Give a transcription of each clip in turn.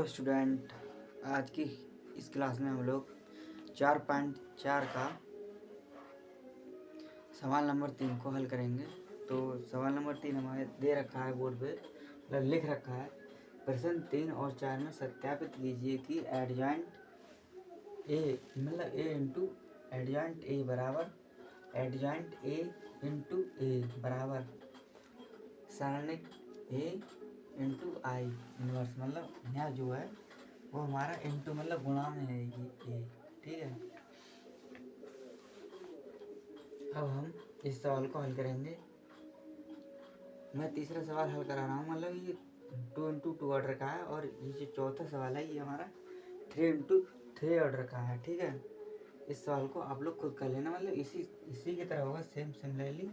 Hello student, आज की इस क्लास में हम लोग 4.4 का सवाल नंबर 3 को हल करेंगे। तो सवाल नंबर 3 हमारे दे रखा है बोर्ड पे, मतलब लिख रखा है। प्रश्न 3 और 4 में सत्यापित कीजिए कि एडजॉइंट ए मतलब ए इंटू एडजॉइंट ए बराबर एडजॉइंट ए इंटू ए बराबर सारणिक ए इंटू आई इनवर्स, मतलब यहाँ जो है वो हमारा इंटू मतलब गुणा में है ये, ठीक है। अब हम इस सवाल को हल करेंगे। मैं तीसरा सवाल हल करा रहा हूँ, मतलब ये 2 into 2 ऑर्डर का है, और ये जो चौथा सवाल है ये हमारा 3 into 3 ऑर्डर का है, ठीक है। इस सवाल को आप लोग खुद कर लेना, मतलब इसी की तरह होगा, सेम सिमिलरली।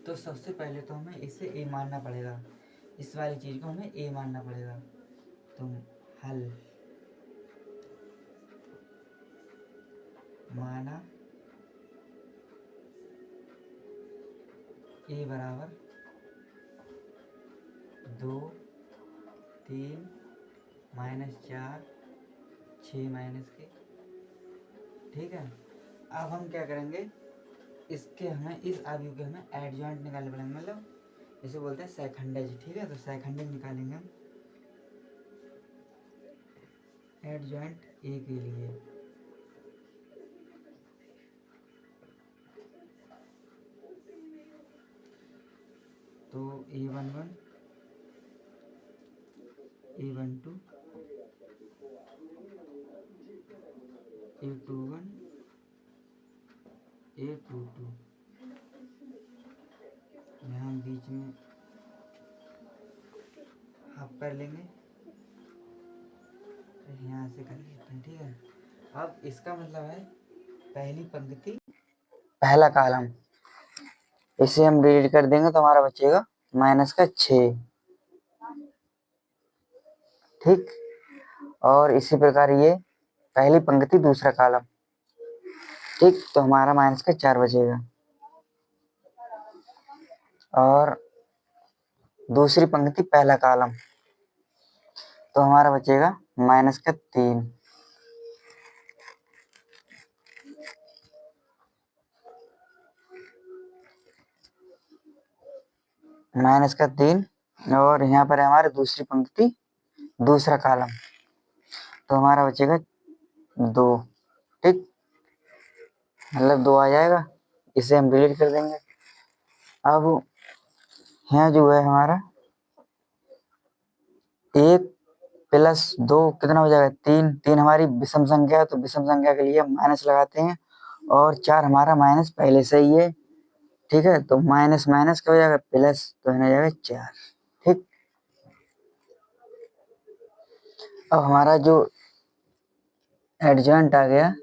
तो सबसे पहले तो हमें इसे ए मानना पड़ेगा, इस वाली चीज़ को हमें ए मानना पड़ेगा। तो हल माना ए बराबर 2 3 -4 6 माइनस के, ठीक है। अब हम क्या करेंगे, इसके हमें इस अवयव के हमें एडजॉइंट निकालने पड़ेंगे, मतलब इसे बोलते हैं सेकंडेज, ठीक है। तो सेकंडेज निकालेंगे हम एडजॉइंट ए के लिए। तो A11 A12 A21 A22, यहाँ बीच में हाफ कर लेंगे, यहाँ से कर लेते हैं, ठीक है। अब इसका मतलब है पहली पंक्ति पहला कॉलम, इसे हम डिलीट कर देंगे तो हमारा बचेगा -6, ठीक। और इसी प्रकार ये पहली पंक्ति दूसरा कॉलम, ठीक। तो हमारा -4 बचेगा, और दूसरी पंक्ति पहला कॉलम, तो हमारा बचेगा -3, -3। और यहाँ पर है हमारी दूसरी पंक्ति दूसरा कॉलम, तो हमारा बचेगा 2, ठीक। मतलब 2 आ जाएगा, इसे हम डिलीट कर देंगे। अब यहाँ जो है हमारा 1 + 2 कितना हो जाएगा, 3। 3 हमारी विषम संख्या है, तो विषम संख्या के लिए हम माइनस लगाते हैं, और 4 हमारा माइनस पहले से ही है, ठीक है। तो माइनस माइनस क्या हो जाएगा, प्लस, तो हो जाएगा 4, ठीक। अब हमारा जो एडजॉइंट आ गया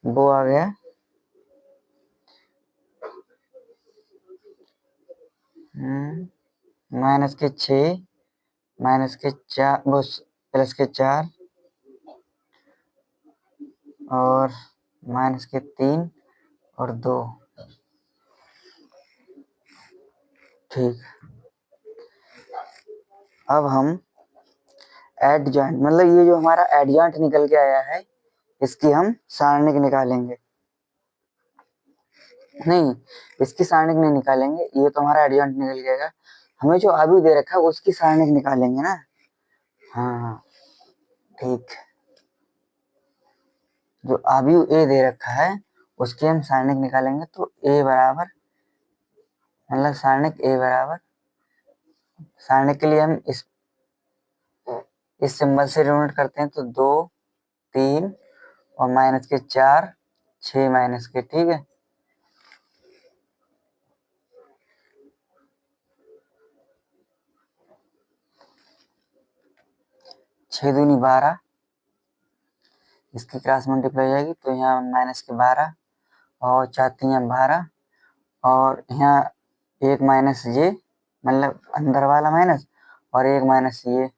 वो आ गया -6 -4 वो +4 और -3 और 2, ठीक। अब हम एडजॉइंट मतलब ये जो हमारा एडजॉइंट निकल के आया है, इसकी हम सारणिक निकालेंगे। नहीं, इसकी सारणिक नहीं निकालेंगे, ये तो हमारा एडजॉइंट निकल जाएगा। हमें जो अभी दे रखा है उसकी सारणिक निकालेंगे ना। हाँ, ठीक। जो अभी ए दे रखा है उसकी हम सारणिक निकालेंगे। तो ए बराबर मतलब सारणिक ए बराबर, सारणिक के लिए हम इस सिंबल से डिनोट करते हैं, तो 2 3 और -4 6 माइनस के, ठीक है। छः दूनी 12, इसकी क्रॉस मल्टीप्लाई हो जाएगी, तो यहाँ -12 और 4 12, और यहाँ 1 माइनस ये मतलब अंदर वाला माइनस, और 1 माइनस ये,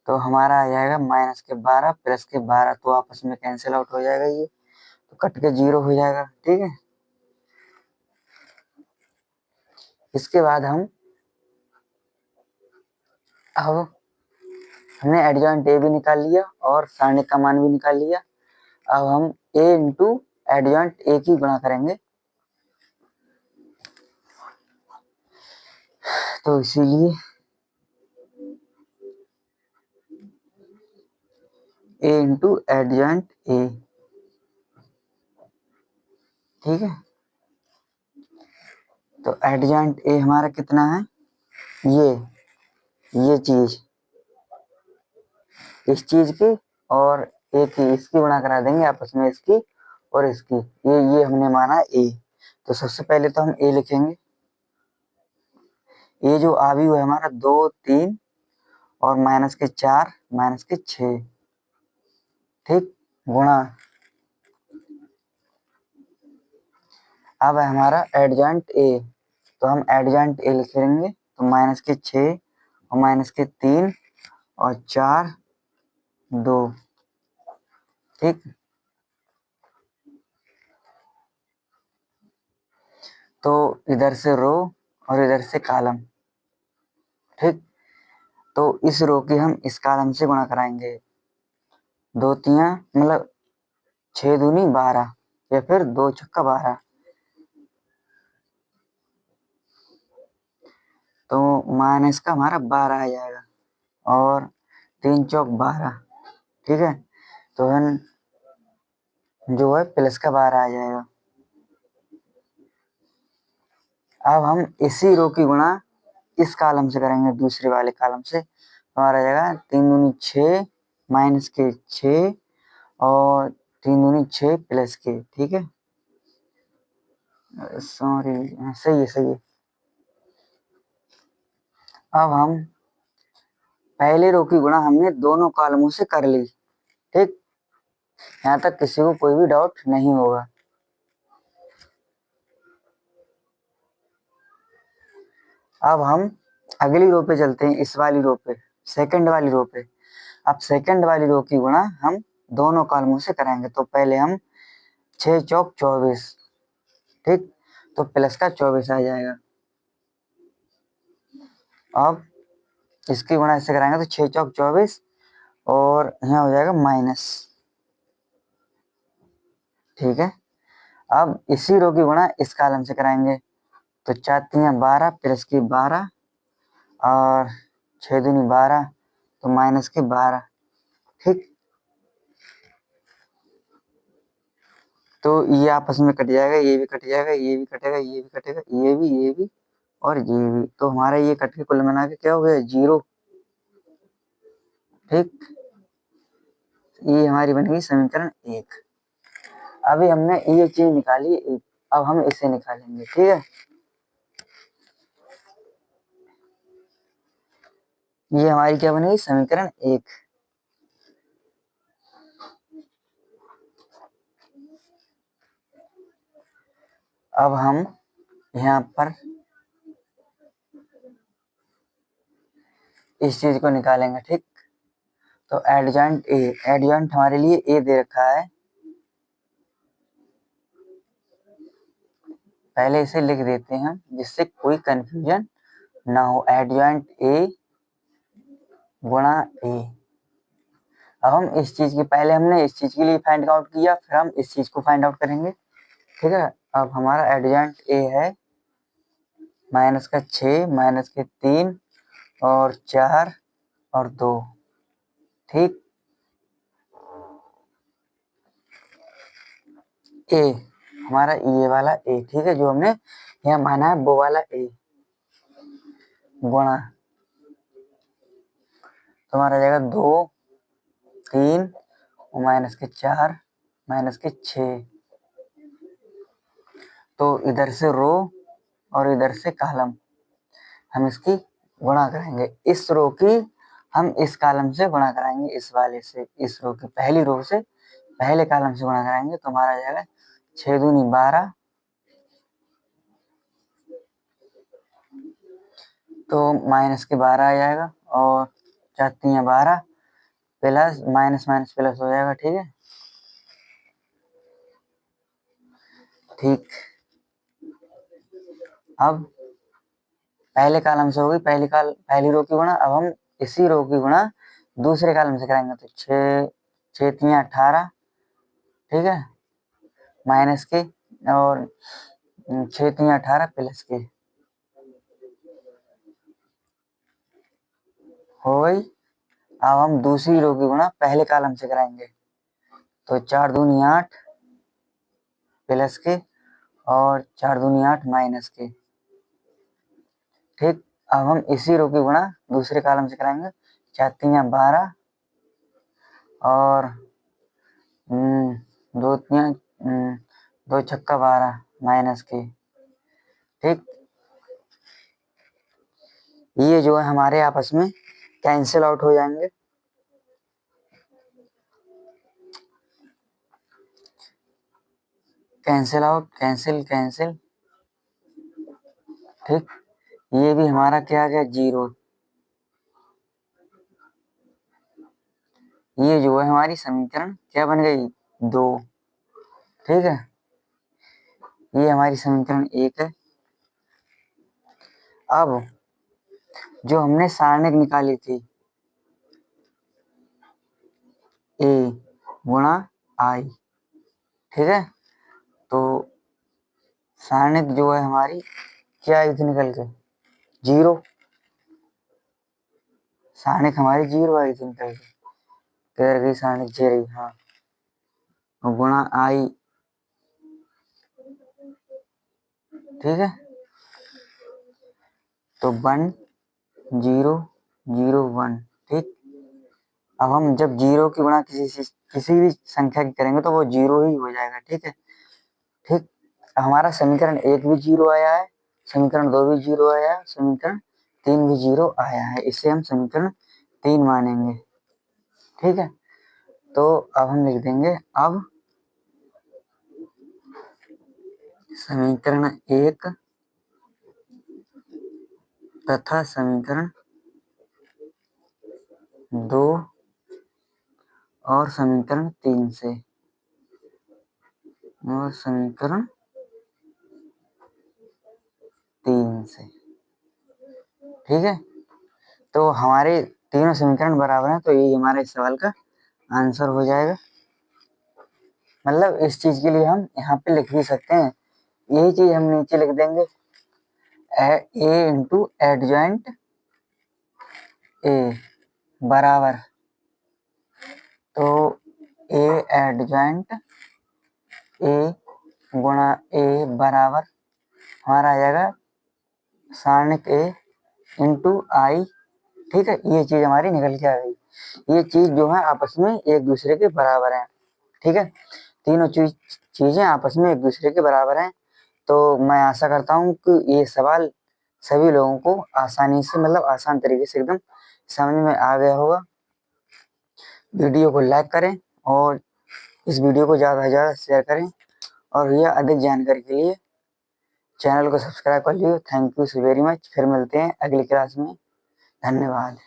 तो हमारा आ जाएगा -12 + 12, तो आपस में कैंसिल आउट हो जाएगा, ये तो कट के 0 हो जाएगा, ठीक है। इसके बाद अब हमने एडजॉइंट ए भी निकाल लिया और सारणिक का मान भी निकाल लिया। अब हम ए इंटू एडजॉइंट ए की गुणा करेंगे, तो इसीलिए ए इंटू एडजॉइंट ए, ठीक है। तो एडजॉइंट ए हमारा कितना है, ये चीज, इस चीज की और ए की, इसकी गुणा करा देंगे आपस में, इसकी और इसकी, ये हमने माना ए। तो सबसे पहले तो हम ए लिखेंगे। ये जो आवी हुआ है हमारा 2, 3 और -4 -6, ठीक, गुणा। अब है हमारा एडजॉइंट ए, तो हम एडजॉइंट ए लिखेंगे, तो -6 और -3 और 4 2, ठीक। तो इधर से रो और इधर से कॉलम, ठीक। तो इस रो की हम इस कॉलम से गुणा कराएंगे, 2 तियां मतलब 6 दूनी 12 या फिर 2 छक्का 12, तो माइनस का हमारा 12 आ जाएगा और 3 चौक 12, ठीक है। तो हम जो है प्लस का 12 आ जाएगा। अब हम इसी रो की गुणा इस कॉलम से करेंगे, दूसरे वाले कॉलम से, हमारा जाएगा 3 दूनी 6 माइनस के 6 और 3 दूनी 6 प्लस के, ठीक है। सॉरी, सही है। अब हम पहले रो की गुणा हमने दोनों कॉलमों से कर ली, ठीक। यहाँ तक किसी को कोई भी डाउट नहीं होगा। अब हम अगली रो पे चलते हैं, इस वाली रो पे, सेकंड वाली रो पे। अब सेकंड वाली रो की गुणा हम दोनों कॉलमों से करेंगे, तो पहले हम 6 चौक 24, ठीक, तो प्लस का 24 आ जाएगा। अब इसकी गुणा इससे कराएंगे तो 6 चौक 24 और यहाँ हो जाएगा माइनस, ठीक है। अब इसी रो की गुणा इस कॉलम से कराएंगे, तो 4 तियां 12 प्लस की 12 और 6 दूनी 12 तो माइनस के 12, ठीक। तो ये आपस में कट जाएगा, ये भी कट जाएगा, ये भी कटेगा, ये भी कटेगा, ये भी और ये भी, तो हमारा ये कट के कुल मिला के क्या हो गया, 0, ठीक। ये हमारी बन गई समीकरण 1। अभी हमने ये चीज निकाली, अब हम इसे निकालेंगे, ठीक है। ये हमारी क्या बनेगी, समीकरण 1। अब हम यहाँ पर इस चीज को निकालेंगे, ठीक। तो एडजॉइंट ए, एडजॉइंट हमारे लिए ए दे रखा है, पहले इसे लिख देते हैं जिससे कोई कंफ्यूजन ना हो। एडजॉइंट ए गुणा ए। अब हम इस चीज की, पहले हमने इस चीज के लिए फाइंड आउट किया, फिर हम इस चीज को फाइंड आउट करेंगे, ठीक है। अब हमारा एडजॉइंट ए है माइनस का 6 माइनस के 3 और 4 और 2, ठीक। ए हमारा ये वाला ए, ठीक है, जो हमने यहाँ माना है वो वाला ए गुणा, तो हमारा जाएगा 2 3 और माइनस के 4 माइनस के 6, तो इधर से रो और इधर से कॉलम हम इसकी गुणा करेंगे, इस रो की हम इस कॉलम से गुणा कराएंगे, इस वाले से, इस रो की पहली रो से पहले कॉलम से गुणा कराएंगे, तो हमारा जाएगा 6 दूनी 12, तो माइनस के 12 आ जाएगा और 4 तियां 12 प्लस माइनस माइनस प्लस हो जाएगा, ठीक है, ठीक। अब पहले कॉलम से होगी पहली रो की गुणा। अब हम इसी रो की गुणा दूसरे कॉलम से कराएंगे, तो 6×3 = 18, ठीक है, माइनस के, और 6×3 = 18 प्लस के, हो गई। अब हम दूसरी रो की गुणा पहले कॉलम से कराएंगे, तो 4×2 = 8 प्लस के, और 4×2 = 8 माइनस के, ठीक। अब हम इसी रो की गुणा दूसरे कॉलम से कराएंगे, 4×3 = 12, और 2×6 = 12 माइनस के, ठीक। ये जो है हमारे आपस में कैंसिल आउट हो जाएंगे, कैंसिल आउट, कैंसिल कैंसिल, ठीक। ये भी हमारा क्या आ गया, 0। ये जो है हमारी समीकरण क्या बन गई, 2, ठीक है। ये हमारी समीकरण 1 है। अब जो हमने सारणिक निकाली थी, a गुणा i, ठीक है, तो सारणिक जो है हमारी क्या आई थी निकल के, 0। सारणिक हमारी 0 आई थी निकल के, किधर गई सारणिक, जे रही, हाँ, गुणा i, ठीक है, तो 1 0 0 1, ठीक। अब हम जब 0 की गुणा किसी भी संख्या की करेंगे तो वो 0 ही हो जाएगा, ठीक है, ठीक। हमारा समीकरण 1 भी 0 आया है, समीकरण 2 भी 0 आया है, समीकरण 3 भी 0 आया है, इसे हम समीकरण 3 मानेंगे, ठीक है। तो अब हम लिख देंगे, अब समीकरण 1 तथा समीकरण 2 और समीकरण 3 से, और समीकरण 3 से, ठीक है। तो हमारे तीनों समीकरण बराबर हैं, तो यही हमारे इस सवाल का आंसर हो जाएगा। मतलब इस चीज के लिए हम यहाँ पे लिख भी सकते हैं, यही चीज हम नीचे लिख देंगे, ए इंटू एडजॉइंट ए बराबर, तो ए एडजॉइंट ए गुणा ए बराबर हमारा आ जाएगा सारणिक ए इंटू आई, ठीक है। ये चीज हमारी निकल के आ गई। ये चीज जो है आपस में एक दूसरे के बराबर है, ठीक है, तीनों चीजें आपस में एक दूसरे के बराबर हैं। तो मैं आशा करता हूँ कि ये सवाल सभी लोगों को आसानी से, मतलब आसान तरीके से एकदम समझ में आ गया होगा। वीडियो को लाइक करें और इस वीडियो को ज़्यादा से ज़्यादा शेयर करें, और यह अधिक जानकारी के लिए चैनल को सब्सक्राइब कर लीजिए। Thank you so very much. फिर मिलते हैं अगली क्लास में। धन्यवाद।